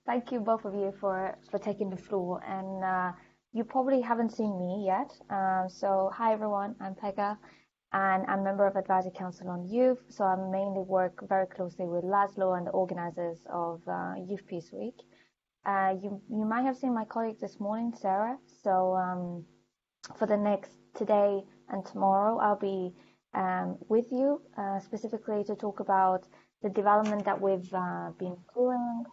Thank you both of you for taking the floor. And you probably haven't seen me yet. So hi everyone, I'm Pegah, and I'm a member of Advisory Council on Youth. So I mainly work very closely with Laszlo and the organizers of Youth Peace Week. You might have seen my colleague this morning, Sarah. So for the next today and tomorrow, I'll be with you specifically to talk about the development that we've been doing.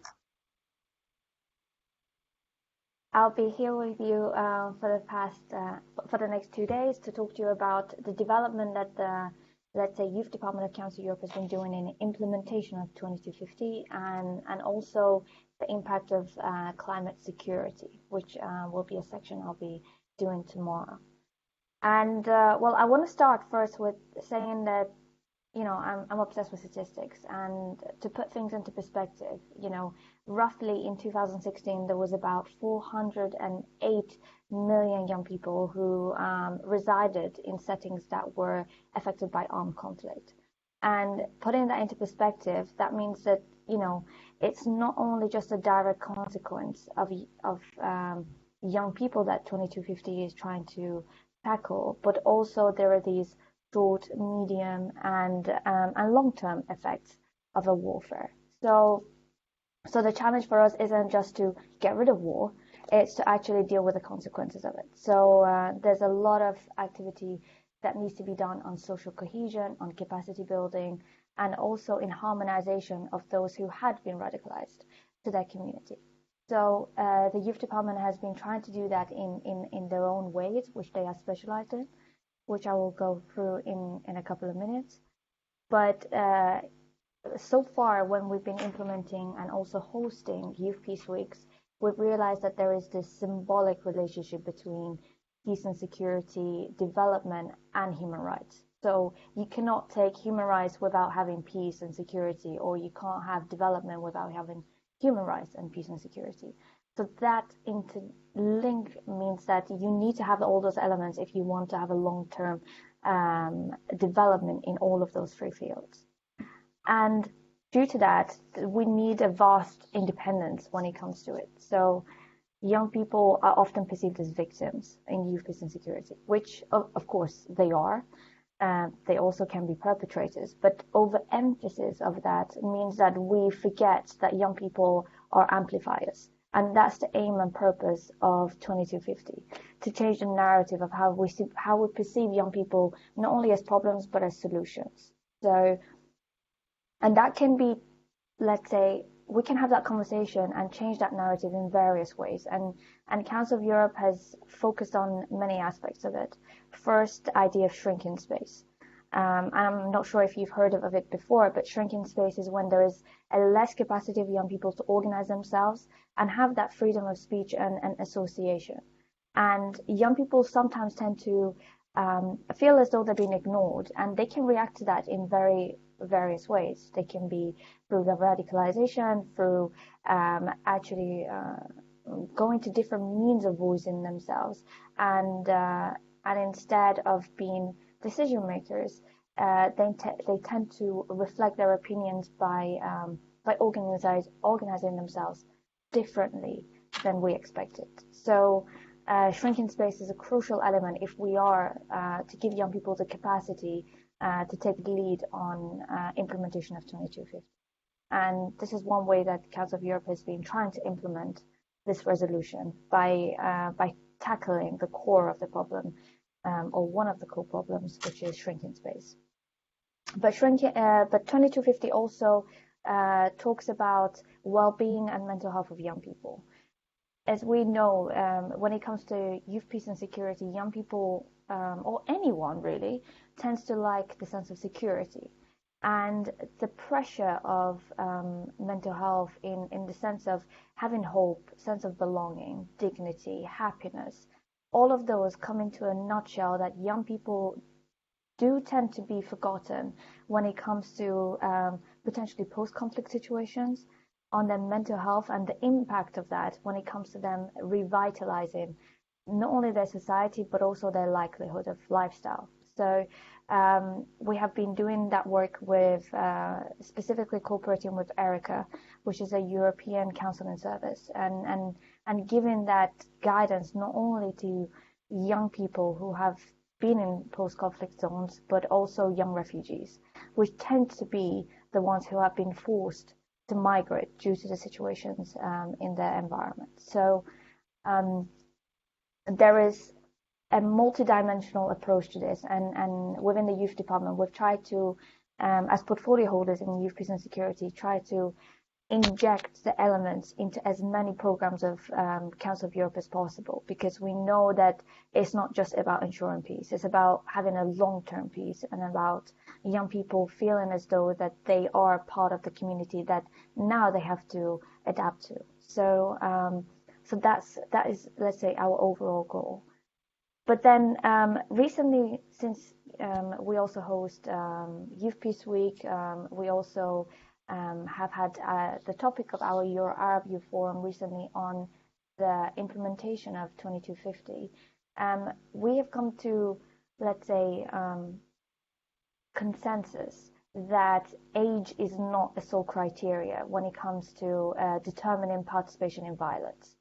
I'll be here with you for the next 2 days to talk to you about the development that the, let's say, Youth Department of Council Europe has been doing in implementation of 2250 and also the impact of climate security, which will be a section I'll be doing tomorrow. And well, I want to start first with saying that I'm obsessed with statistics, and to put things into perspective, roughly in 2016 there was about 408 million young people who resided in settings that were affected by armed conflict. And putting that into perspective, that means that it's not only just a direct consequence of young people that 2250 is trying to tackle, but also there are these short, medium, and long-term effects of a warfare. So the challenge for us isn't just to get rid of war; it's to actually deal with the consequences of it. So there's a lot of activity that needs to be done on social cohesion, on capacity building, and also in harmonization of those who had been radicalized to their community. So the youth department has been trying to do that in their own ways, which they are specialized in, which I will go through in a couple of minutes. But so far, when we've been implementing and also hosting Youth Peace Weeks, we've realized that there is this symbolic relationship between peace and security, development, and human rights. So you cannot take human rights without having peace and security, or you can't have development without having human rights and peace and security. So that interlink means that you need to have all those elements if you want to have a long-term development in all of those three fields. And due to that, we need a vast independence when it comes to it. So young people are often perceived as victims in youth peace and security, which of course they are. They also can be perpetrators, but overemphasis of that means that we forget that young people are amplifiers. And that's the aim and purpose of 2250, to change the narrative of how we perceive young people, not only as problems, but as solutions. So, and that can be, let's say, we can have that conversation and change that narrative in various ways. And Council of Europe has focused on many aspects of it. First, the idea of shrinking space. I'm not sure if you've heard of it before, but shrinking space is when there is a less capacity of young people to organize themselves and have that freedom of speech and association. And young people sometimes tend to feel as though they're being ignored, and they can react to that in very various ways. They can be through the radicalization, through actually going to different means of voicing themselves, and instead of being decision makers, they tend to reflect their opinions by organizing themselves differently than we expected. So shrinking space is a crucial element if we are to give young people the capacity to take the lead on implementation of 2250. And this is one way that Council of Europe has been trying to implement this resolution by tackling the core of the problem, or one of the core problems, which is shrinking space. But 2250 also talks about well-being and mental health of young people. As we know, when it comes to youth peace and security, young people, or anyone really, tends to like the sense of security. And the pressure of mental health in the sense of having hope, sense of belonging, dignity, happiness, all of those come into a nutshell that young people do tend to be forgotten when it comes to potentially post-conflict situations, on their mental health and the impact of that when it comes to them revitalizing not only their society but also their likelihood of lifestyle. So we have been doing that work with specifically cooperating with ERICA, which is a European counseling service, and giving that guidance not only to young people who have been in post-conflict zones, but also young refugees, which tend to be the ones who have been forced to migrate due to the situations in their environment. So there is a multidimensional approach to this, and within the youth department, we've tried to, as portfolio holders in youth, peace and security, try to inject the elements into as many programs of Council of Europe as possible, because we know that it's not just about ensuring peace, it's about having a long-term peace and about young people feeling as though that they are part of the community that now they have to adapt to. So that is, let's say, our overall goal. But then recently, since we also host Youth Peace Week, we also have had the topic of our Euro-Arab Youth Forum recently on the implementation of 2250. We have come to, let's say, consensus that age is not a sole criteria when it comes to determining participation in violence.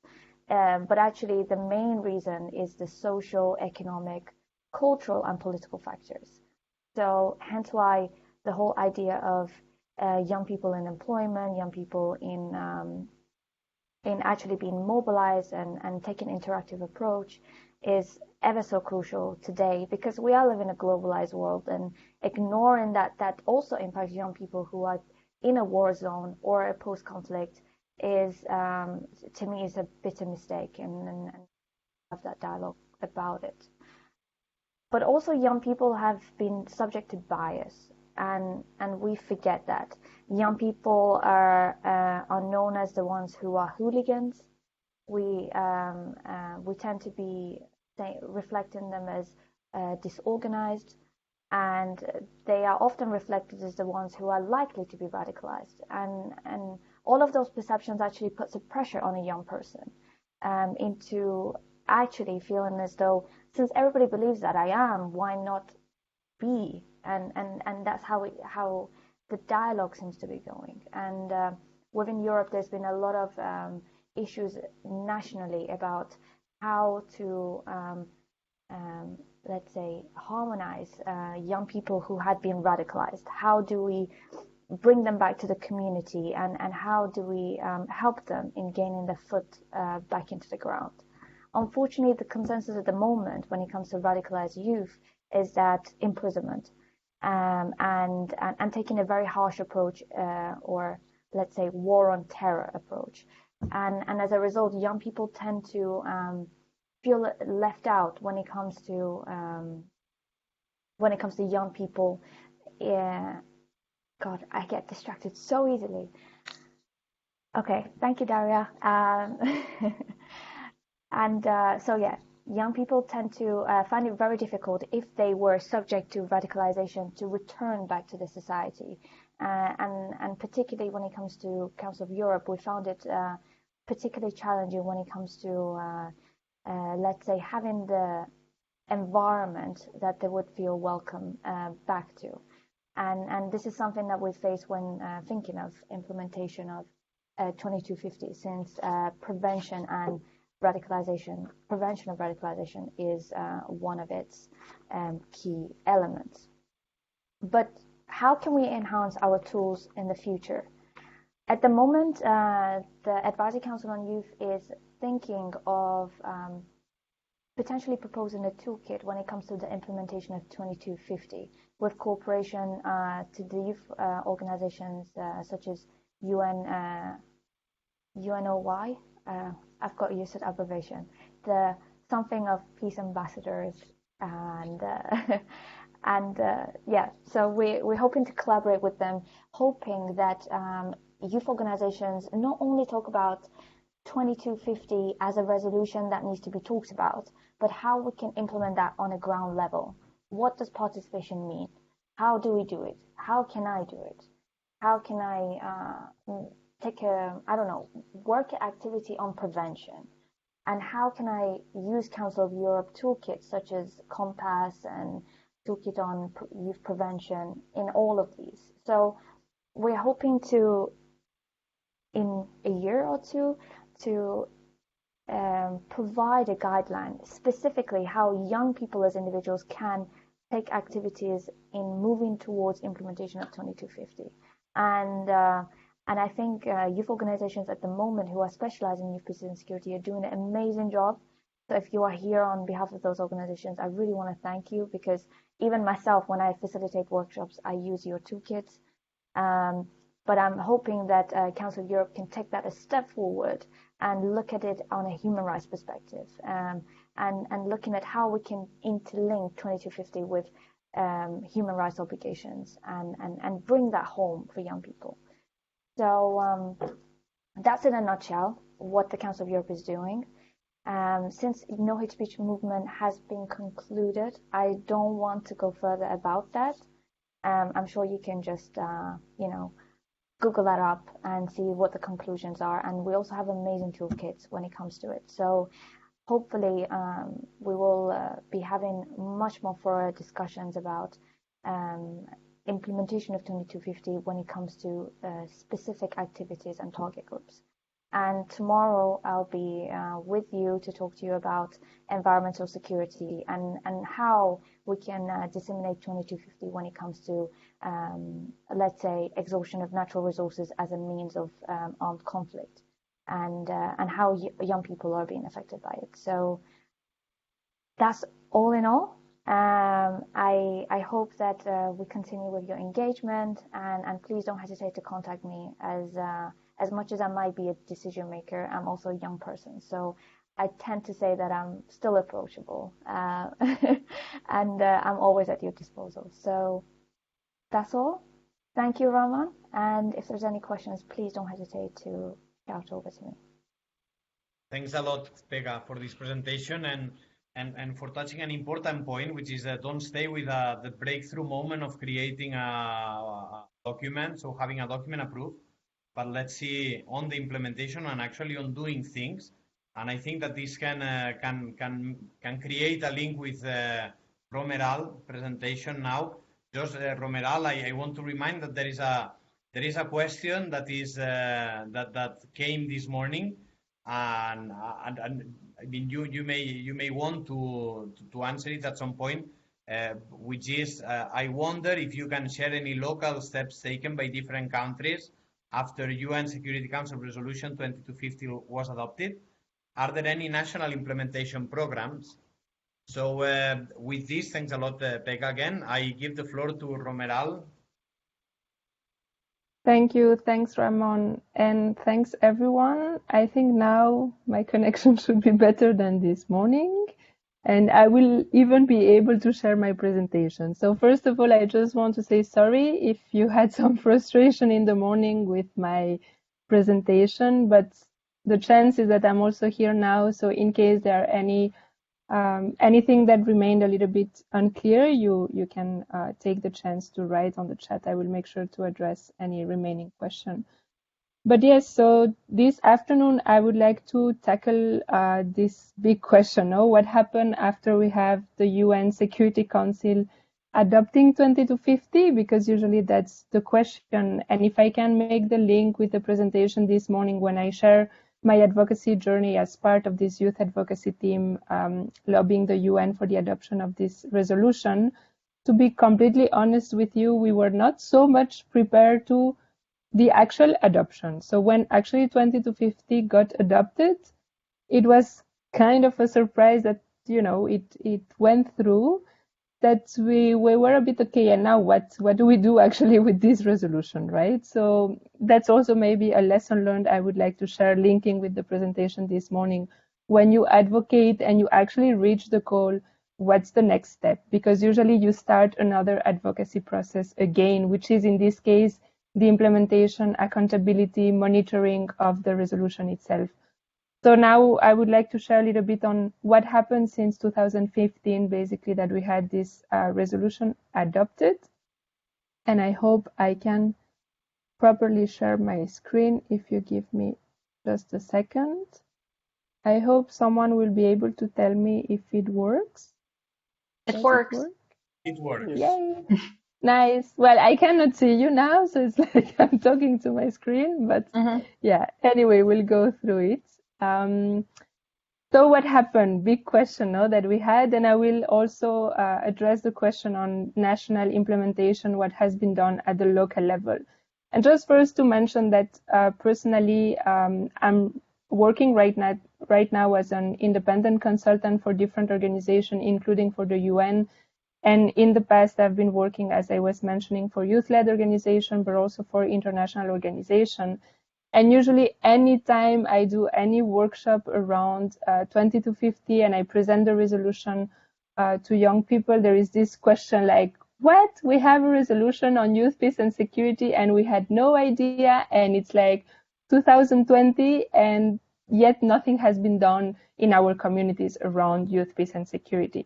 But actually, the main reason is the social, economic, cultural, and political factors. So hence why the whole idea of young people in employment, young people in actually being mobilized and taking an interactive approach is ever so crucial today, because we are living in a globalized world, and ignoring that also impacts young people who are in a war zone or a post-conflict is, to me, is a bitter mistake, and have that dialogue about it. But also young people have been subject to bias, and we forget that. Young people are known as the ones who are hooligans. We tend to be reflecting them as disorganized, and they are often reflected as the ones who are likely to be radicalized. And all of those perceptions actually puts a pressure on a young person into actually feeling as though, since everybody believes that I am, why not be? And that's how the dialogue seems to be going. And within Europe, there's been a lot of issues nationally about how to, let's say, harmonize young people who had been radicalized. How do we bring them back to the community, and how do we help them in gaining their foot back into the ground? Unfortunately, the consensus at the moment when it comes to radicalized youth is that imprisonment and taking a very harsh approach, or let's say war on terror approach. And as a result, young people tend to feel left out when it comes to young people. God, I get distracted so easily. Okay, thank you, Daria. So yeah, young people tend to find it very difficult, if they were subject to radicalization, to return back to the society. And particularly when it comes to Council of Europe, we found it particularly challenging when it comes to, let's say, having the environment that they would feel welcome back to. And this is something that we face when thinking of implementation of 2250, since prevention of radicalization is one of its key elements. But how can we enhance our tools in the future? At the moment, the Advisory Council on Youth is thinking of potentially proposing a toolkit when it comes to the implementation of 2250, with cooperation to the youth organizations such as UNOY. I've got used to the abbreviation. The something of peace ambassadors, and yeah. So we're hoping to collaborate with them, hoping that youth organizations not only talk about 2250 as a resolution that needs to be talked about, but how we can implement that on a ground level. What does participation mean? How do we do it? How can I do it? How can I take work activity on prevention? And how can I use Council of Europe toolkits such as Compass and toolkit on youth prevention in all of these. So we're hoping to, in a year or two, to provide a guideline, specifically how young people as individuals can take activities in moving towards implementation of 2250. And I think youth organizations at the moment who are specializing in youth peace and security are doing an amazing job. So if you are here on behalf of those organizations, I really want to thank you, because even myself, when I facilitate workshops, I use your toolkits. But I'm hoping that Council of Europe can take that a step forward and look at it on a human rights perspective, and looking at how we can interlink 2250 with human rights obligations and bring that home for young people. So that's in a nutshell what the Council of Europe is doing. Since No Hate Speech movement has been concluded, I don't want to go further about that. I'm sure you can just, Google that up and see what the conclusions are. And we also have amazing toolkits when it comes to it. So hopefully we will be having much more thorough discussions about implementation of 2250 when it comes to specific activities and target groups. And tomorrow I'll be with you to talk to you about environmental security and how we can disseminate 2250 when it comes to, let's say, exhaustion of natural resources as a means of armed conflict, and how young people are being affected by it. So that's all in all. I hope that we continue with your engagement, and please don't hesitate to contact me. As much as I might be a decision maker, I'm also a young person, so I tend to say that I'm still approachable, and I'm always at your disposal. So that's all. Thank you, Rahman. And if there's any questions, please don't hesitate to shout over to me. Thanks a lot, Pegah, for this presentation and for touching an important point, which is that don't stay with the breakthrough moment of creating a document, so having a document approved, but let's see on the implementation and actually on doing things. And I think that this can create a link with Romeral presentation now. Just Romeral, I want to remind that there is a question that is that came this morning, and I mean you may want to answer it at some point, which is I wonder if you can share any local steps taken by different countries after UN Security Council Resolution 2250 was adopted. Are there any national implementation programs? So with this, thanks a lot, Pegah. Again, I give the floor to Romeral. Thank you. Thanks, Ramon. And thanks, everyone. I think now my connection should be better than this morning. And I will even be able to share my presentation. So first of all, I just want to say sorry if you had some frustration in the morning with my presentation, but the chance is that I'm also here now. So in case there are anything that remained a little bit unclear, you can take the chance to write on the chat. I will make sure to address any remaining question. But yes, so this afternoon, I would like to tackle this big question, what happened after we have the UN Security Council adopting 2250, because usually that's the question. And if I can make the link with the presentation this morning when I share my advocacy journey as part of this youth advocacy team lobbying the UN for the adoption of this resolution, to be completely honest with you, we were not so much prepared to the actual adoption. So when actually 2250 got adopted, it was kind of a surprise that, it went through, that we were a bit okay, and now what do we do actually with this resolution, right? So that's also maybe a lesson learned I would like to share, linking with the presentation this morning. When you advocate and you actually reach the goal, what's the next step? Because usually you start another advocacy process again, which is in this case the implementation, accountability, monitoring of the resolution itself. So now I would like to share a little bit on what happened since 2015, basically, that we had this resolution adopted. And I hope I can properly share my screen if you give me just a second. I hope someone will be able to tell me if it works. It works. It works. Yay! Nice. Well, I cannot see you now, so it's like I'm talking to my screen, but yeah, anyway, we'll go through it. So what happened? Big question, no, that we had, and I will also address the question on national implementation, what has been done at the local level. And just first to mention that personally, I'm working right now as an independent consultant for different organizations, including for the UN. And in the past, I've been working, as I was mentioning, for youth-led organization, but also for international organization. And usually anytime I do any workshop around 20 to 50 and I present the resolution to young people, there is this question like, what? We have a resolution on youth, peace and security and we had no idea, and it's like 2020 and yet nothing has been done in our communities around youth, peace and security.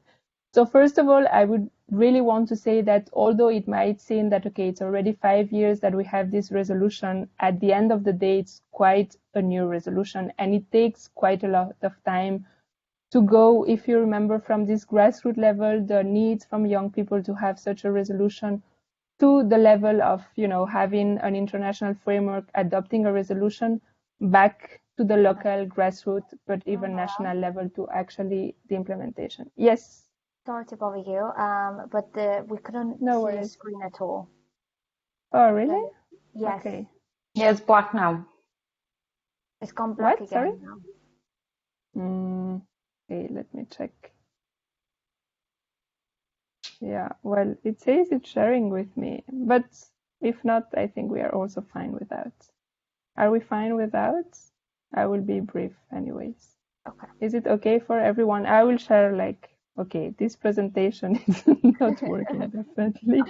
So first of all, I would really want to say that although it might seem that, okay, it's already 5 years that we have this resolution, at the end of the day, it's quite a new resolution and it takes quite a lot of time to go, if you remember, from this grassroots level, the needs from young people to have such a resolution, to the level of, you know, having an international framework, adopting a resolution, back to the local grassroots, but even national level to actually the implementation. Yes. Sorry to bother you, but we couldn't see the screen at all. Oh, really? Yes. Okay. Yeah, it's black now. It's gone black again. Sorry? Now. Okay, let me check. Yeah, well, it says it's sharing with me, but if not, I think we are also fine without. Are we fine without? I will be brief anyways. Okay. Is it okay for everyone? I will share like, okay, this presentation is not working, definitely.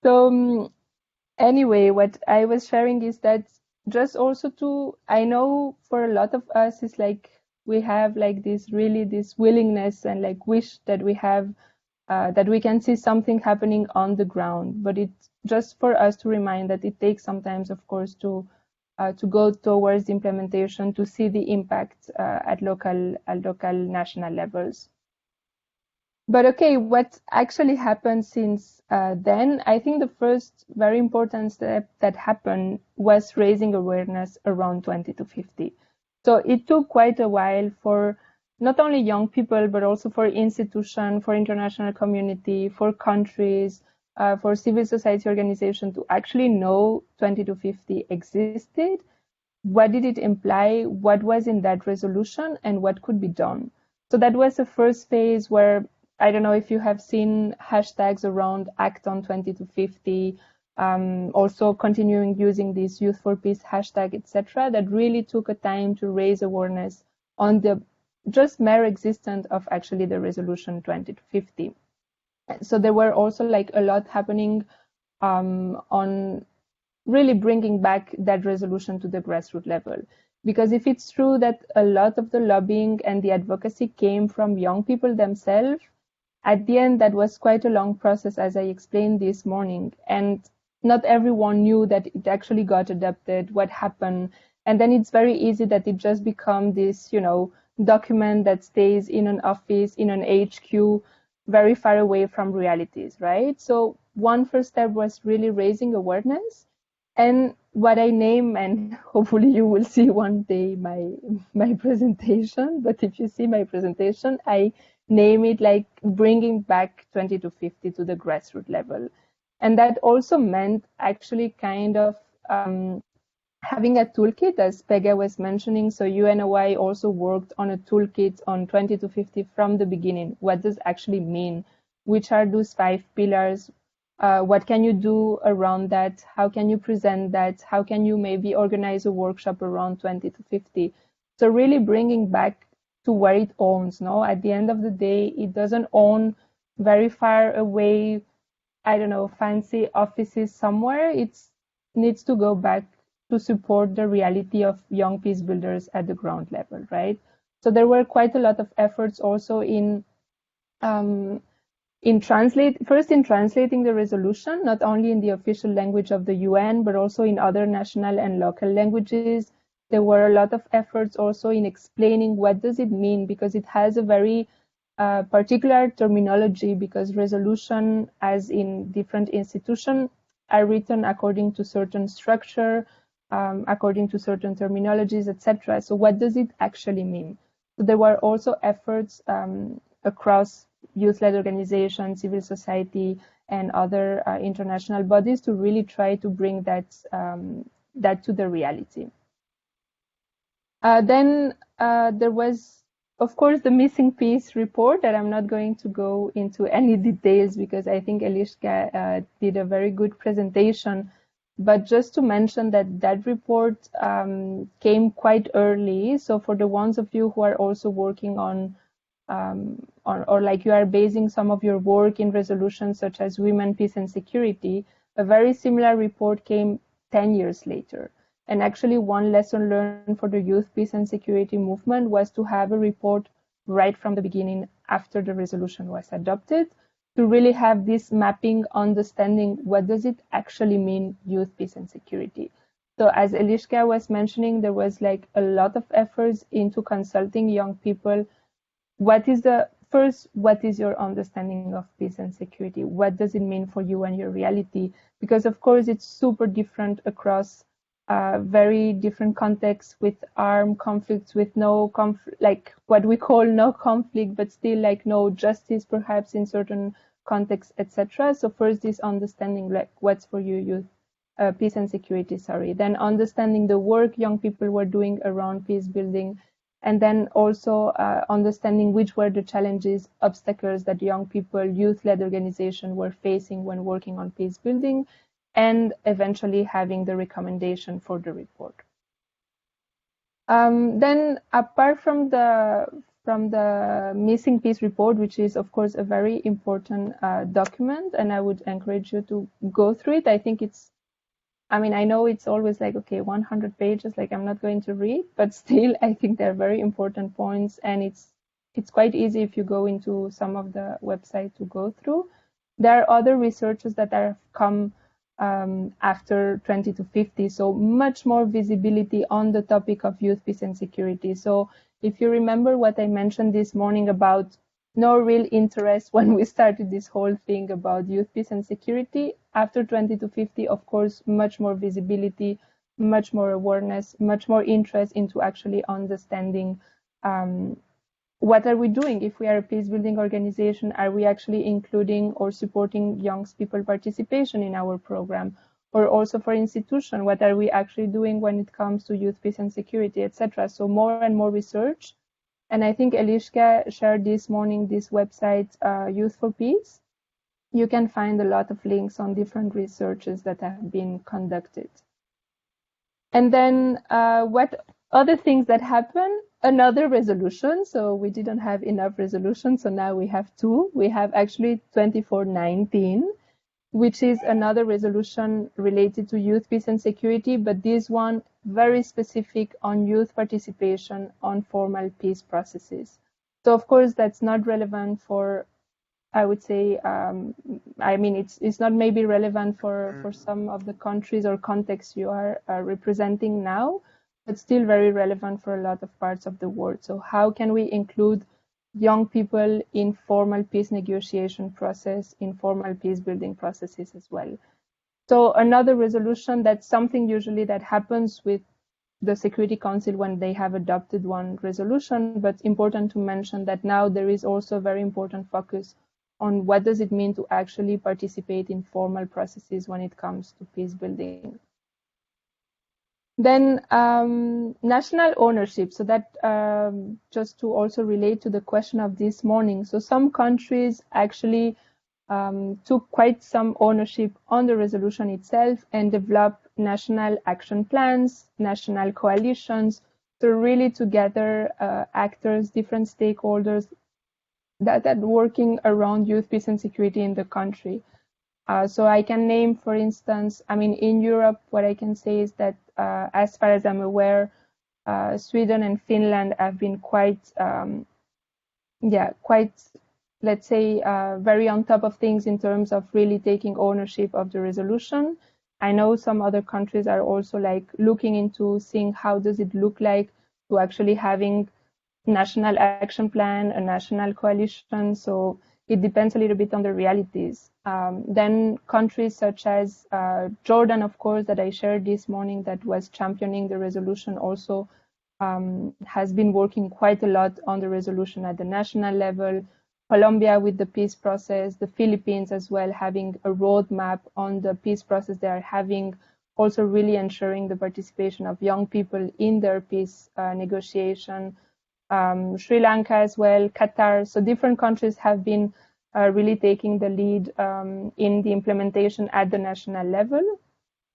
So anyway, what I was sharing is that just also I know for a lot of us, it's like we have like this willingness and like wish that we have, that we can see something happening on the ground. But it's just for us to remind that it takes sometimes, of course, to go towards the implementation, to see the impact at local, national levels. But okay, what actually happened since then, I think the first very important step that happened was raising awareness around 20 to 50. So it took quite a while for not only young people, but also for institutions, for international community, for countries, for civil society organizations to actually know 20 to 50 existed. What did it imply? What was in that resolution and what could be done? So that was the first phase where, I don't know if you have seen hashtags around Act on 20 to 50, also continuing using this Youth for Peace hashtag, etc., that really took a time to raise awareness on the just mere existence of actually the resolution 20 to 50. So there were also like a lot happening on really bringing back that resolution to the grassroots level. Because if it's true that a lot of the lobbying and the advocacy came from young people themselves, at the end, that was quite a long process, as I explained this morning. And not everyone knew that it actually got adopted, what happened. And then it's very easy that it just becomes this, you know, document that stays in an office, in an HQ, very far away from realities, right? So one first step was really raising awareness. And what I name, and hopefully you will see one day my presentation, but if you see my presentation, I name it like bringing back 20 to 50 to the grassroots level. And that also meant actually kind of having a toolkit, as Pegah was mentioning. So UNOI also worked on a toolkit on 20 to 50 from the beginning. What does actually mean? Which are those 5 pillars? What can you do around that? How can you present that? How can you maybe organize a workshop around 20 to 50? So really bringing back to where it owns, no? At the end of the day, it doesn't own very far away, I don't know, fancy offices somewhere. It needs to go back to support the reality of young peace builders at the ground level, right? So there were quite a lot of efforts also in translating the resolution, not only in the official language of the UN, but also in other national and local languages. There were a lot of efforts also in explaining what does it mean, because it has a very particular terminology, because resolution, as in different institutions, are written according to certain structure, according to certain terminologies, etc. So what does it actually mean? So there were also efforts across youth-led organizations, civil society, and other international bodies to really try to bring that to the reality. Then there was, of course, the missing piece report that I'm not going to go into any details because I think Eliska did a very good presentation. But just to mention that that report came quite early. So for the ones of you who are also working on or like you are basing some of your work in resolutions such as women, peace and security, a very similar report came 10 years later. And actually one lesson learned for the youth, peace and security movement was to have a report right from the beginning after the resolution was adopted, to really have this mapping, understanding what does it actually mean, youth, peace and security. So as Eliska was mentioning, there was like a lot of efforts into consulting young people. What is your understanding of peace and security? What does it mean for you and your reality? Because of course it's super different across very different contexts, with armed conflicts, with no conflict, like what we call no conflict, but still like no justice perhaps in certain contexts, etc. So first this understanding, like what's for you, youth, peace and security, sorry. Then understanding the work young people were doing around peace building. And then also understanding which were the challenges, obstacles that young people, youth-led organizations were facing when working on peace building, and eventually having the recommendation for the report. Then apart from the missing piece report, which is of course a very important document, and I would encourage you to go through it. I know it's always like, okay, 100 pages, like I'm not going to read, but still I think they're very important points, and it's quite easy if you go into some of the website to go through. There are other researchers that have come after 20 to 50, so much more visibility on the topic of youth, peace and security. So if you remember what I mentioned this morning about no real interest when we started this whole thing about youth, peace and security, after 20 to 50, of course, much more visibility, much more awareness, much more interest into actually understanding what are we doing. If we are a peace building organization, are we actually including or supporting young people participation in our program? Or also for institution, what are we actually doing when it comes to youth, peace and security, etc. So more and more research. And I think Eliska shared this morning this website, Youth for Peace. You can find a lot of links on different researches that have been conducted. And then what other things that happen? Another resolution. So we didn't have enough resolutions, so now we have two. We have actually 2419, which is another resolution related to youth, peace and security, but this one very specific on youth participation on formal peace processes. So of course that's not relevant for, I would say, it's not maybe relevant for some of the countries or contexts you are representing now, but still very relevant for a lot of parts of the world. So how can we include young people in formal peace negotiation process, in formal peace building processes as well? So another resolution, that's something usually that happens with the Security Council when they have adopted one resolution, but important to mention that now there is also a very important focus on what does it mean to actually participate in formal processes when it comes to peace building. Then national ownership. So that just to also relate to the question of this morning. So some countries actually took quite some ownership on the resolution itself and developed national action plans, national coalitions, to really together actors, different stakeholders that are working around youth, peace and security in the country. So I can name, for instance, in Europe, what I can say is that as far as I'm aware, Sweden and Finland have been quite, let's say, very on top of things in terms of really taking ownership of the resolution. I know some other countries are also like looking into seeing how does it look like to actually having national action plan, a national coalition. So it depends a little bit on the realities. Then countries such as Jordan, of course, that I shared this morning, that was championing the resolution, also has been working quite a lot on the resolution at the national level. Colombia with the peace process, the Philippines as well, having a roadmap on the peace process they are having, also really ensuring the participation of young people in their peace negotiation. Sri Lanka as well, Qatar. So different countries have been really taking the lead in the implementation at the national level.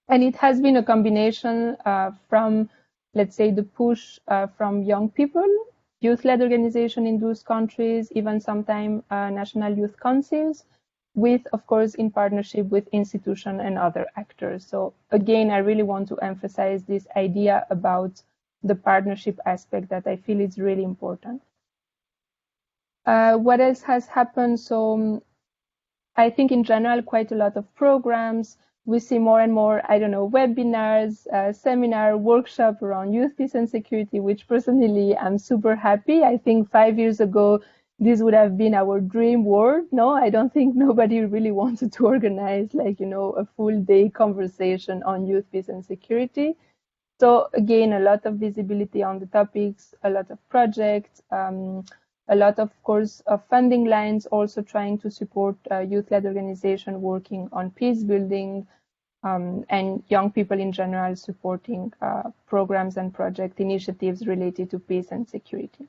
And it has been a combination from, let's say, the push from young people, youth-led organization in those countries, even sometimes national youth councils, with, of course, in partnership with institutions and other actors. So again, I really want to emphasize this idea about the partnership aspect that I feel is really important. What else has happened? So I think in general, quite a lot of programs. We see more and more, I don't know, webinars, seminar, workshop around youth, peace and security, which personally I'm super happy. I think 5 years ago, this would have been our dream world. No, I don't think nobody really wanted to organize like, you know, a full day conversation on youth, peace and security. So again, a lot of visibility on the topics, a lot of projects, a lot, of course, of funding lines, also trying to support youth-led organization working on peace building, and young people in general supporting programs and project initiatives related to peace and security.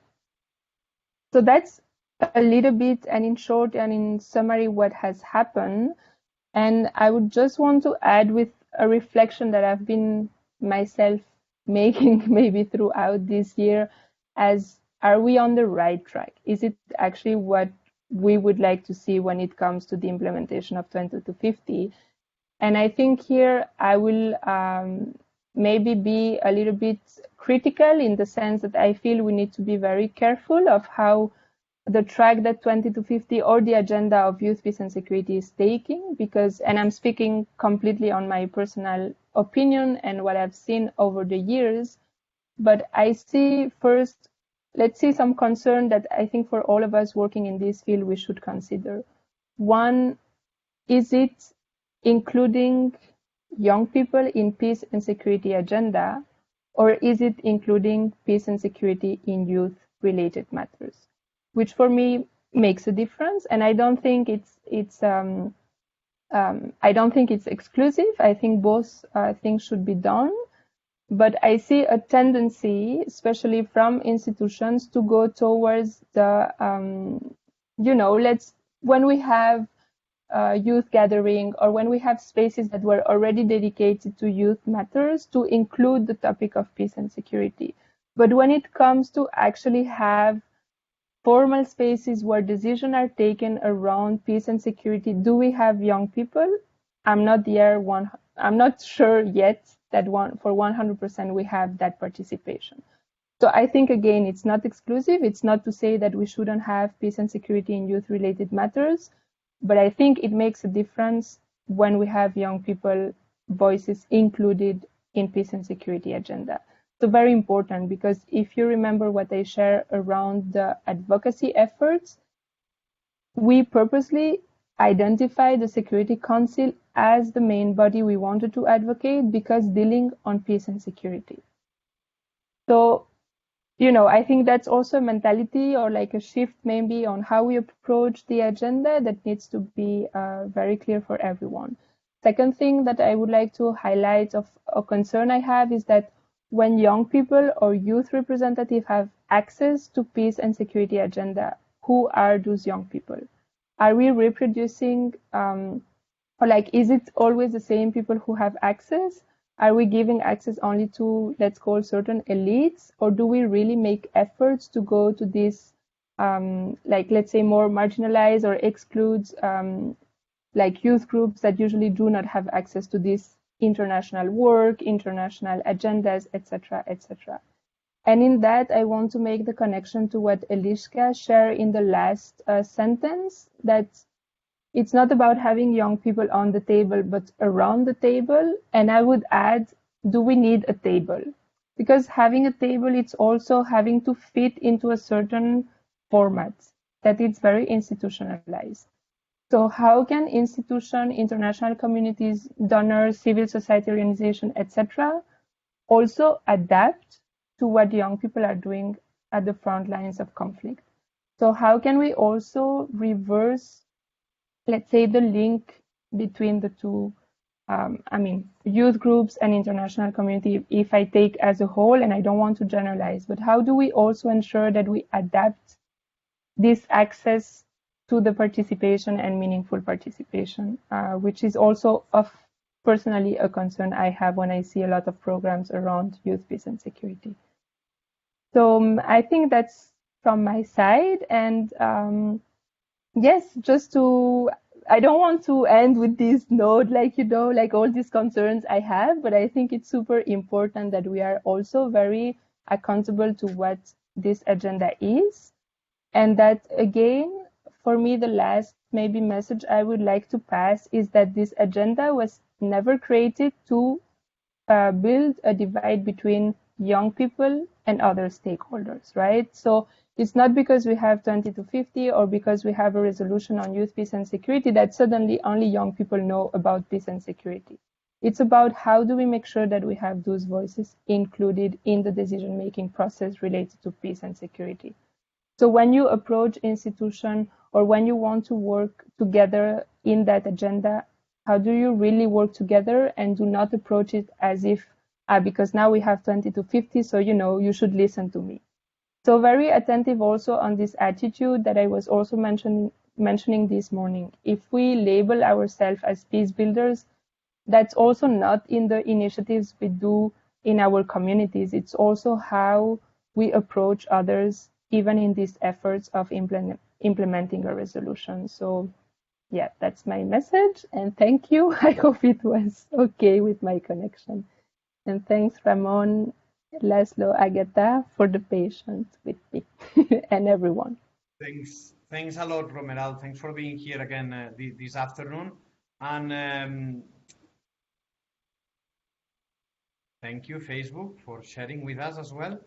So that's a little bit, and in short and in summary, what has happened. And I would just want to add with a reflection that I've been myself making maybe throughout this year as, are we on the right track? Is it actually what we would like to see when it comes to the implementation of 20 to 50? And I think here I will maybe be a little bit critical in the sense that I feel we need to be very careful of how the track that 20 to 50 or the agenda of youth, peace and security is taking, because, and I'm speaking completely on my personal opinion and what I've seen over the years, but I see first, let's see some concern that I think for all of us working in this field, we should consider. One, is it including young people in peace and security agenda, or is it including peace and security in youth related matters? Which for me makes a difference. And I don't think it's exclusive. I think both things should be done. But I see a tendency, especially from institutions, to go towards the, when we have youth gathering or when we have spaces that were already dedicated to youth matters, to include the topic of peace and security. But when it comes to actually have formal spaces where decisions are taken around peace and security, do we have young people? I'm not sure yet that for 100% we have that participation. So I think, again, it's not exclusive. It's not to say that we shouldn't have peace and security in youth-related matters, but I think it makes a difference when we have young people voices included in peace and security agenda. So very important, because if you remember what I share around the advocacy efforts, we purposely identify the Security Council as the main body we wanted to advocate because dealing on peace and security. So, I think that's also a mentality or like a shift maybe on how we approach the agenda that needs to be very clear for everyone. Second thing that I would like to highlight of a concern I have is that when young people or youth representatives have access to peace and security agenda, who are those young people? Are we reproducing, is it always the same people who have access? Are we giving access only to, let's call, certain elites? Or do we really make efforts to go to these, let's say, more marginalized or excludes, youth groups that usually do not have access to this international work, international agendas, etc., etc. And in that, I want to make the connection to what Eliska shared in the last sentence, that it's not about having young people on the table, but around the table. And I would add, do we need a table? because having a table, it's also having to fit into a certain format that it's very institutionalized. So how can institution, international communities, donors, civil society organization, etc., also adapt to what young people are doing at the front lines of conflict? So how can we also reverse, let's say, the link between the two? Youth groups and international community, if I take as a whole, and I don't want to generalize, but how do we also ensure that we adapt this access to the participation and meaningful participation, which is also of personally a concern I have when I see a lot of programs around youth, peace, and security. So I think that's from my side. And yes, I don't want to end with this note, like all these concerns I have, but I think it's super important that we are also very accountable to what this agenda is. And that, again, for me, the last maybe message I would like to pass is that this agenda was never created to build a divide between young people and other stakeholders, right? So it's not because we have 20 to 50 or because we have a resolution on youth, peace, and security that suddenly only young people know about peace and security. It's about how do we make sure that we have those voices included in the decision-making process related to peace and security. So when you approach institution or when you want to work together in that agenda, how do you really work together and do not approach it as if, because now we have 20 to 50, so you should listen to me. So very attentive also on this attitude that I was also mentioning this morning. If we label ourselves as peace builders, that's also not in the initiatives we do in our communities. It's also how we approach others, even in these efforts of implementing a resolution. So yeah, that's my message. And thank you. I hope it was okay with my connection. And thanks, Ramon, Laszlo, Agatha, for the patience with me and everyone. Thanks a lot, Romeral. Thanks for being here again this afternoon. And thank you, Facebook, for sharing with us as well.